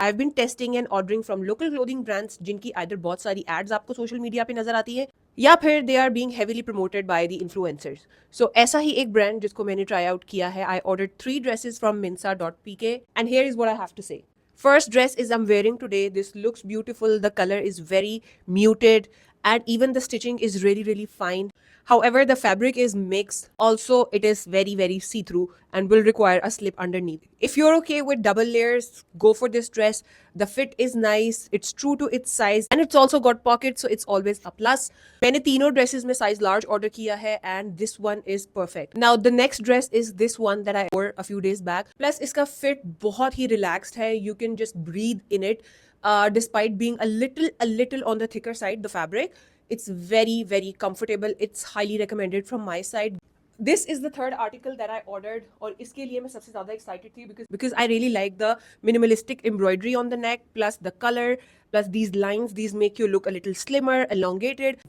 I've been testing and ordering from local clothing brands जिनकी either बहुत सारी ads आपको social media पे नजर आती है या फिर they are being heavily promoted by the influencers. So ऐसा ही एक brand जिसको मैंने try out किया है. I ordered 3 dresses from minsa.pk and here is what I have to say. First dress is I'm wearing today. This looks beautiful. The color is very muted and even the stitching is really fine. However, the fabric is mixed. Also, it is very see-through and will require a slip underneath. If you're okay with double layers, go for this dress. The fit is nice. It's true to its size and it's also got pockets, so it's always a plus. मैंने तीनों dresses में size large order किया है and this one is perfect. Now the next dress is this one that I wore a few days back. Plus इसका fit बहुत ही relaxed है. You can just breathe in it. Despite being a little on the thicker side, the fabric, it's very comfortable. It's highly recommended from my side. This is the third article that I ordered और इसके लिए मैं सबसे ज़्यादा excited थी because I really like the minimalistic embroidery on the neck plus the color plus these lines. These make you look a little slimmer, elongated.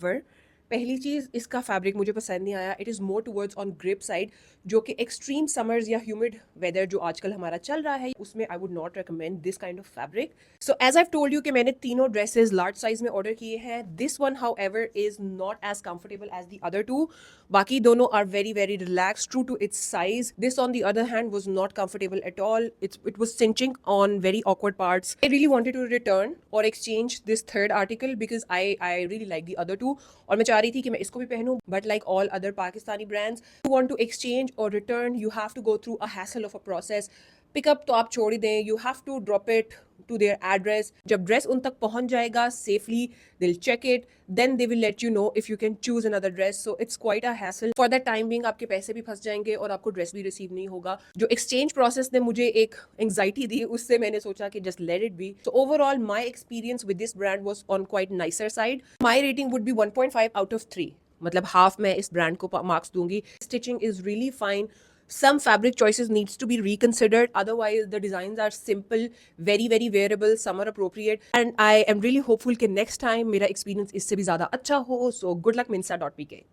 पहली चीज़ इसका fabric मुझे पसंद नहीं आया. It is more towards on grip side जो कि extreme summers या humid weather जो आजकल हमारा चल रहा है उसमें I would not recommend this kind of fabric. So as I told you कि मैंने तीनों ड्रेसेस लार्ज साइज में ऑर्डर किए हैं. This one however is not as comfortable as the other two. बाकी दोनों are very relax true to its size. This on the other hand was not comfortable at all. It was cinching on very awkward parts. I really wanted to return or exchange this third article because I really like the other two. और मैं चाह रही थी कि मैं इसको भी पहनूं. But like all other Pakistani brands, if you want to exchange or return, you have to go through a hassle of a process. Pickup तो आप छोड़ ही दें. You have to drop it to their address. जब dress उन तक पहुंच जाएगा safely, they'll check it. Then they will let you know if you can choose another dress. So it's quite a hassle. For that time being आपके पैसे भी फंस जाएंगे और आपको ड्रेस भी रिसीव नहीं होगा. जो एक्सचेंज प्रोसेस ने मुझे एक एंग्जाइटी दी उससे मैंने सोचा कि just let it be. So overall my experience with this brand was on quite nicer side. My rating would be 1.5 out of 3. मतलब हाफ मैं इस ब्रांड को मार्क्स दूंगी. Stitching is really fine. Some fabric choices needs to be reconsidered. Otherwise, the designs are simple, very wearable, summer appropriate. And I am really hopeful कि next time मेरा experience इससे भी ज़्यादा अच्छा हो. So good luck minsa.pk.